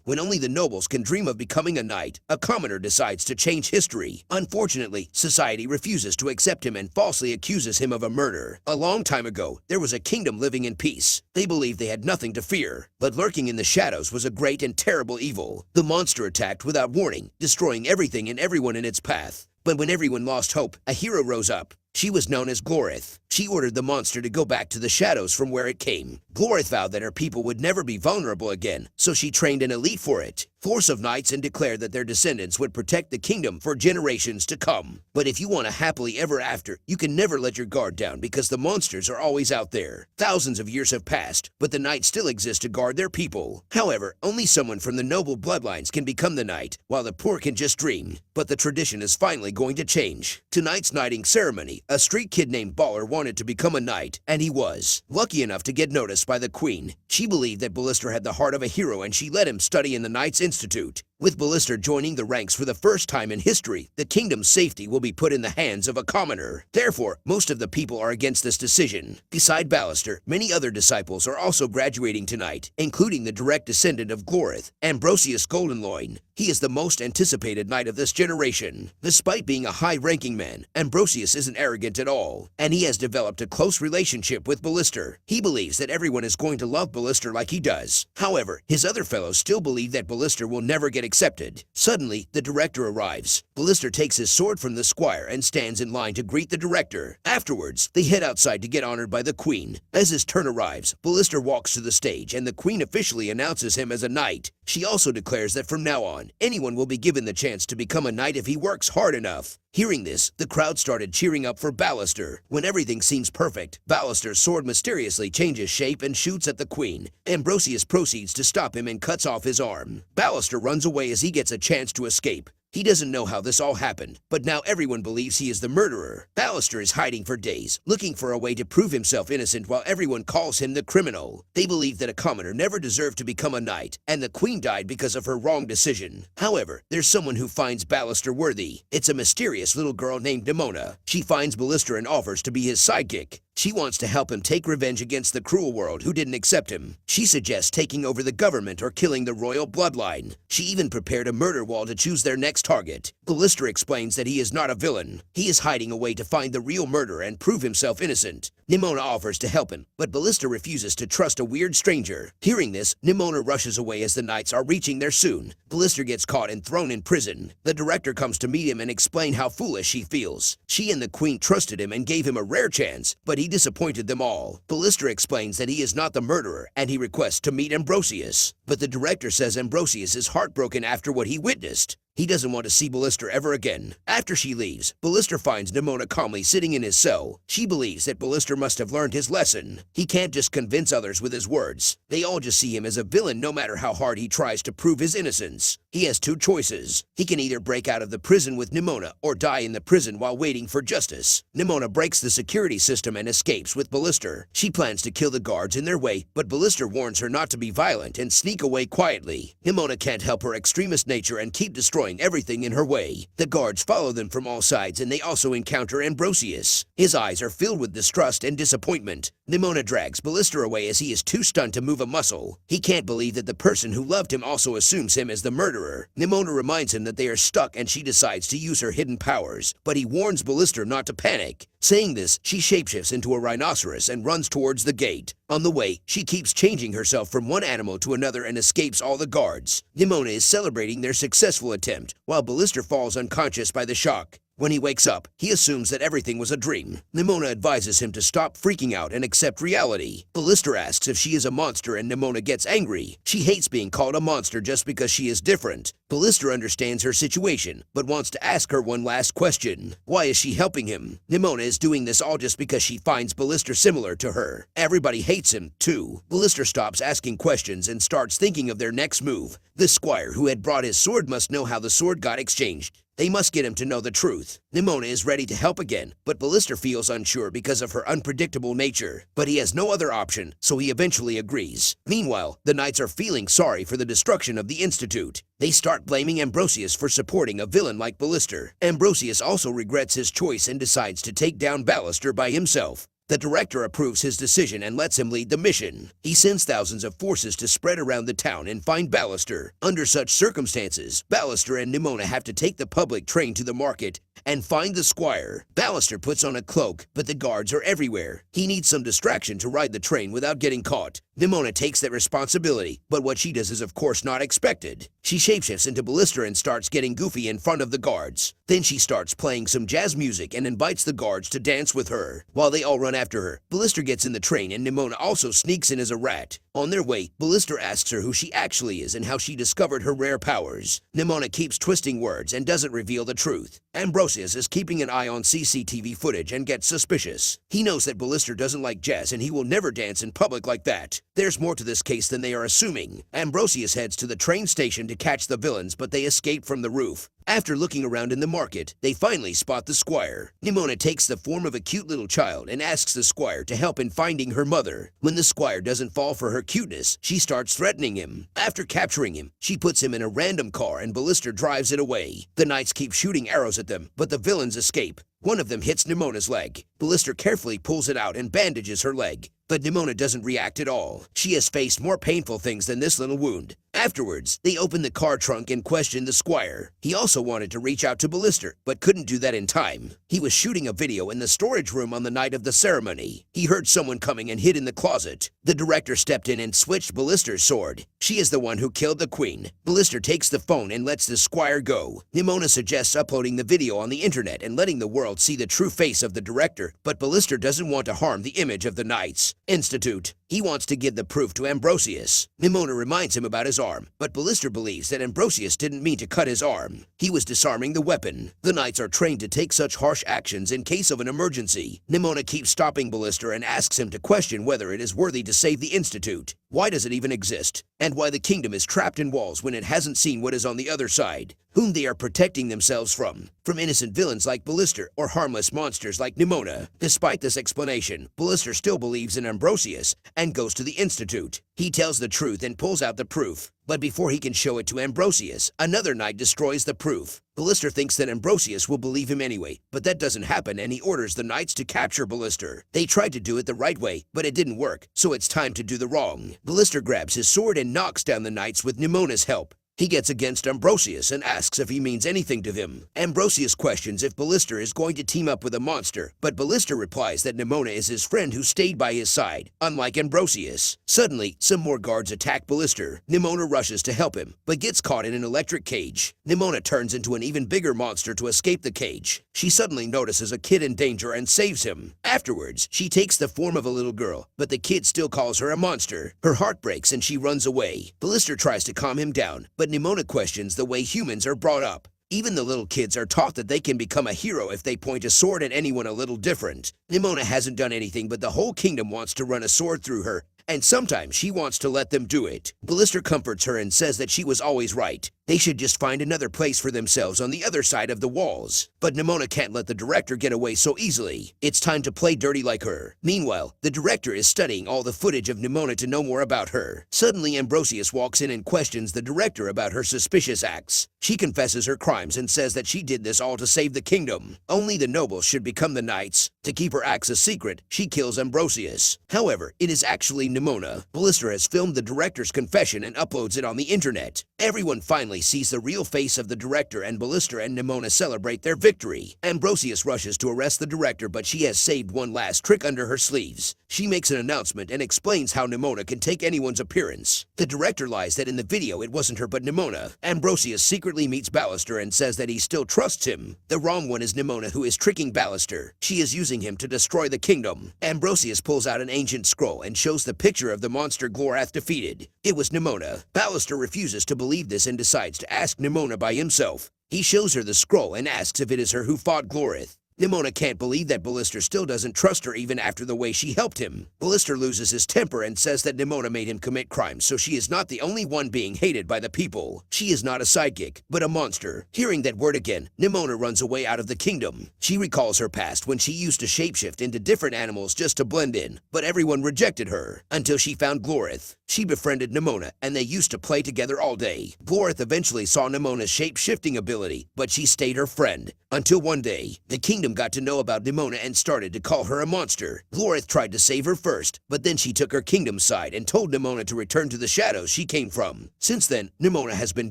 When only the nobles can dream of becoming a knight, a commoner decides to change history. Unfortunately, society refuses to accept him and falsely accuses him of a murder. A long time ago, there was a kingdom living in peace. They believed they had nothing to fear, but lurking in the shadows was a great and terrible evil. The monster attacked without warning, destroying everything and everyone in its path. But when everyone lost hope, a hero rose up. She was known as Glorith. She ordered the monster to go back to the shadows from where it came. Glorith vowed that her people would never be vulnerable again, so she trained an elite for it. Force of knights and declared that their descendants would protect the kingdom for generations to come. But if you want a happily ever after, you can never let your guard down because the monsters are always out there. Thousands of years have passed, but the knights still exist to guard their people. However, only someone from the noble bloodlines can become the knight, while the poor can just dream. But the tradition is finally going to change. Tonight's knighting ceremony, a street kid named Baller wanted to become a knight, and he was. Lucky enough to get noticed by the queen. She believed that Ballister had the heart of a hero and she let him study in the Knights Institute. With Ballister joining the ranks for the first time in history, the kingdom's safety will be put in the hands of a commoner. Therefore, most of the people are against this decision. Beside Ballister, many other disciples are also graduating tonight, including the direct descendant of Glorith, Ambrosius Goldenloin. He is the most anticipated knight of this generation. Despite being a high-ranking man, Ambrosius isn't arrogant at all, and he has developed a close relationship with Ballister. He believes that everyone is going to love Ballister like he does. However, his other fellows still believe that Ballister will never get accepted. Suddenly, the director arrives. Ballister takes his sword from the squire and stands in line to greet the director. Afterwards, they head outside to get honored by the queen. As his turn arrives, Ballister walks to the stage and the queen officially announces him as a knight. She also declares that from now on, anyone will be given the chance to become a knight if he works hard enough. Hearing this, the crowd started cheering up for Ballister. When everything seems perfect, Ballister's sword mysteriously changes shape and shoots at the queen. Ambrosius proceeds to stop him and cuts off his arm. Ballister runs away as he gets a chance to escape. He doesn't know how this all happened, but now everyone believes he is the murderer. Ballister is hiding for days, looking for a way to prove himself innocent while everyone calls him the criminal. They believe that a commoner never deserved to become a knight, and the queen died because of her wrong decision. However, there's someone who finds Ballister worthy. It's a mysterious little girl named Nimona. She finds Ballister and offers to be his sidekick. She wants to help him take revenge against the cruel world who didn't accept him. She suggests taking over the government or killing the royal bloodline. She even prepared a murder wall to choose their next target. Ballister explains that he is not a villain. He is hiding a way to find the real murderer and prove himself innocent. Nimona offers to help him, but Ballister refuses to trust a weird stranger. Hearing this, Nimona rushes away as the knights are reaching their soon. Ballister gets caught and thrown in prison. The director comes to meet him and explain how foolish she feels. She and the queen trusted him and gave him a rare chance, but he disappointed them all. Ballister explains that he is not the murderer, and he requests to meet Ambrosius. But the director says Ambrosius is heartbroken after what he witnessed. He doesn't want to see Ballister ever again. After she leaves, Ballister finds Nimona calmly sitting in his cell. She believes that Ballister must have learned his lesson. He can't just convince others with his words. They all just see him as a villain no matter how hard he tries to prove his innocence. He has two choices. He can either break out of the prison with Nimona or die in the prison while waiting for justice. Nimona breaks the security system and escapes with Ballister. She plans to kill the guards in their way, but Ballister warns her not to be violent and sneak away quietly. Nimona can't help her extremist nature and keep destroying everything in her way. The guards follow them from all sides and they also encounter Ambrosius. His eyes are filled with distrust and disappointment. Nimona drags Ballister away as he is too stunned to move a muscle. He can't believe that the person who loved him also assumes him as the murderer. Nimona reminds him that they are stuck and she decides to use her hidden powers, but he warns Ballister not to panic. Saying this, she shapeshifts into a rhinoceros and runs towards the gate. On the way, she keeps changing herself from one animal to another and escapes all the guards. Nimona is celebrating their successful attempt, while Ballister falls unconscious by the shock. When he wakes up, he assumes that everything was a dream. Nimona advises him to stop freaking out and accept reality. Ballister asks if she is a monster and Nimona gets angry. She hates being called a monster just because she is different. Ballister understands her situation, but wants to ask her one last question. Why is she helping him? Nimona is doing this all just because she finds Ballister similar to her. Everybody hates him, too. Ballister stops asking questions and starts thinking of their next move. The squire who had brought his sword must know how the sword got exchanged. They must get him to know the truth. Nimona is ready to help again, but Ballister feels unsure because of her unpredictable nature. But he has no other option, so he eventually agrees. Meanwhile, the knights are feeling sorry for the destruction of the Institute. They start blaming Ambrosius for supporting a villain like Ballister. Ambrosius also regrets his choice and decides to take down Ballister by himself. The director approves his decision and lets him lead the mission. He sends thousands of forces to spread around the town and find Ballister. Under such circumstances, Ballister and Nimona have to take the public train to the market and find the squire. Ballister puts on a cloak, but the guards are everywhere. He needs some distraction to ride the train without getting caught. Nimona takes that responsibility, but what she does is of course not expected. She shapeshifts into Ballister and starts getting goofy in front of the guards. Then she starts playing some jazz music and invites the guards to dance with her. While they all run after her, Ballister gets in the train and Nimona also sneaks in as a rat. On their way, Ballister asks her who she actually is and how she discovered her rare powers. Nimona keeps twisting words and doesn't reveal the truth. Ambrosius is keeping an eye on CCTV footage and gets suspicious. He knows that Ballister doesn't like jazz and he will never dance in public like that. There's more to this case than they are assuming. Ambrosius heads to the train station to catch the villains, but they escape from the roof. After looking around in the market, they finally spot the squire. Nimona takes the form of a cute little child and asks the squire to help in finding her mother. When the squire doesn't fall for her cuteness, she starts threatening him. After capturing him, she puts him in a random car and Ballister drives it away. The knights keep shooting arrows at them, but the villains escape. One of them hits Nimona's leg. Ballister carefully pulls it out and bandages her leg. But Nimona doesn't react at all. She has faced more painful things than this little wound. Afterwards, they open the car trunk and question the squire. He also wanted to reach out to Ballister, but couldn't do that in time. He was shooting a video in the storage room on the night of the ceremony. He heard someone coming and hid in the closet. The director stepped in and switched Ballister's sword. She is the one who killed the queen. Ballister takes the phone and lets the squire go. Nimona suggests uploading the video on the internet and letting the world see the true face of the director, but Ballister doesn't want to harm the image of the Knights Institute. He wants to give the proof to Ambrosius. Nimona reminds him about his arm, but Ballister believes that Ambrosius didn't mean to cut his arm. He was disarming the weapon. The Knights are trained to take such harsh actions in case of an emergency. Nimona keeps stopping Ballister and asks him to question whether it is worthy to save the Institute. Why does it even exist? And why the kingdom is trapped in walls when it hasn't seen what is on the other side? Whom they are protecting themselves from innocent villains like Ballister or harmless monsters like Nimona. Despite this explanation, Ballister still believes in Ambrosius and goes to the Institute. He tells the truth and pulls out the proof. But before he can show it to Ambrosius, another knight destroys the proof. Ballister thinks that Ambrosius will believe him anyway, but that doesn't happen and he orders the knights to capture Ballister. They tried to do it the right way, but it didn't work, so it's time to do the wrong. Ballister grabs his sword and knocks down the knights with Nimona's help. He gets against Ambrosius and asks if he means anything to him. Ambrosius questions if Ballister is going to team up with a monster, but Ballister replies that Nimona is his friend who stayed by his side, unlike Ambrosius. Suddenly, some more guards attack Ballister. Nimona rushes to help him, but gets caught in an electric cage. Nimona turns into an even bigger monster to escape the cage. She suddenly notices a kid in danger and saves him. Afterwards, she takes the form of a little girl, but the kid still calls her a monster. Her heart breaks and she runs away. Ballister tries to calm him down, but Nimona questions the way humans are brought up. Even the little kids are taught that they can become a hero if they point a sword at anyone a little different. Nimona hasn't done anything, but the whole kingdom wants to run a sword through her, and sometimes she wants to let them do it. Ballister comforts her and says that she was always right. They should just find another place for themselves on the other side of the walls. But Nimona can't let the director get away so easily. It's time to play dirty like her. Meanwhile, the director is studying all the footage of Nimona to know more about her. Suddenly, Ambrosius walks in and questions the director about her suspicious acts. She confesses her crimes and says that she did this all to save the kingdom. Only the nobles should become the knights. To keep her acts a secret, she kills Ambrosius. However, it is actually Nimona. Ballister has filmed the director's confession and uploads it on the internet. Everyone finally sees the real face of the director, and Ballister and Nimona celebrate their victory. Ambrosius rushes to arrest the director, but she has saved one last trick under her sleeves. She makes an announcement and explains how Nimona can take anyone's appearance. The director lies that in the video it wasn't her but Nimona. Ambrosius secretly meets Ballister and says that he still trusts him. The wrong one is Nimona, who is tricking Ballister. She is using him to destroy the kingdom. Ambrosius pulls out an ancient scroll and shows the picture of the monster Glorath defeated. It was Nimona. Ballister refuses to believe this and decides to ask Nimona by himself. He shows her the scroll and asks if it is her who fought Glorath. Nimona can't believe that Ballister still doesn't trust her even after the way she helped him. Ballister loses his temper and says that Nimona made him commit crimes, so she is not the only one being hated by the people. She is not a sidekick, but a monster. Hearing that word again, Nimona runs away out of the kingdom. She recalls her past when she used to shapeshift into different animals just to blend in, but everyone rejected her, until she found Glorath. She befriended Nimona, and they used to play together all day. Glorath eventually saw Nimona's shape-shifting ability, but she stayed her friend. Until one day, the kingdom kingdom got to know about Nimona and started to call her a monster. Glorith tried to save her first, but then she took her kingdom's side and told Nimona to return to the shadows she came from. Since then, Nimona has been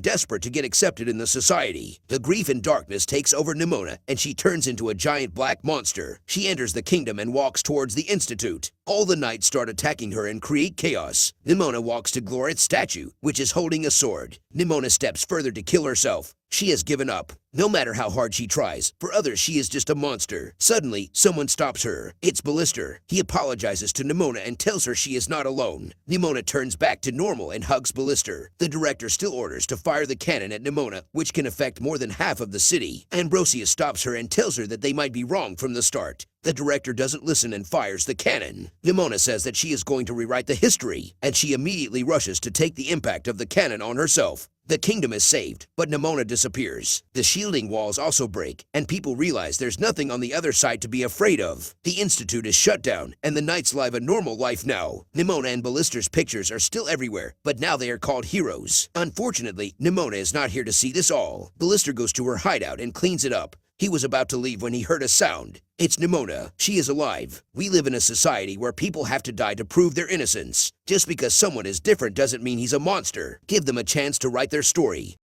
desperate to get accepted in the society. The grief and darkness takes over Nimona, and she turns into a giant black monster. She enters the kingdom and walks towards the Institute. All the knights start attacking her and create chaos. Nimona walks to Glorith's statue, which is holding a sword. Nimona steps further to kill herself. She has given up. No matter how hard she tries, for others she is just a monster. Suddenly, someone stops her. It's Ballister. He apologizes to Nimona and tells her she is not alone. Nimona turns back to normal and hugs Ballister. The director still orders to fire the cannon at Nimona, which can affect more than half of the city. Ambrosius stops her and tells her that they might be wrong from the start. The director doesn't listen and fires the cannon. Nimona says that she is going to rewrite the history, and she immediately rushes to take the impact of the cannon on herself. The kingdom is saved, but Nimona disappears. The shielding walls also break, and people realize there's nothing on the other side to be afraid of. The Institute is shut down, and the knights live a normal life now. Nimona and Ballister's pictures are still everywhere, but now they are called heroes. Unfortunately, Nimona is not here to see this all. Ballister goes to her hideout and cleans it up. He was about to leave when he heard a sound. It's Nimona. She is alive. We live in a society where people have to die to prove their innocence. Just because someone is different doesn't mean he's a monster. Give them a chance to write their story.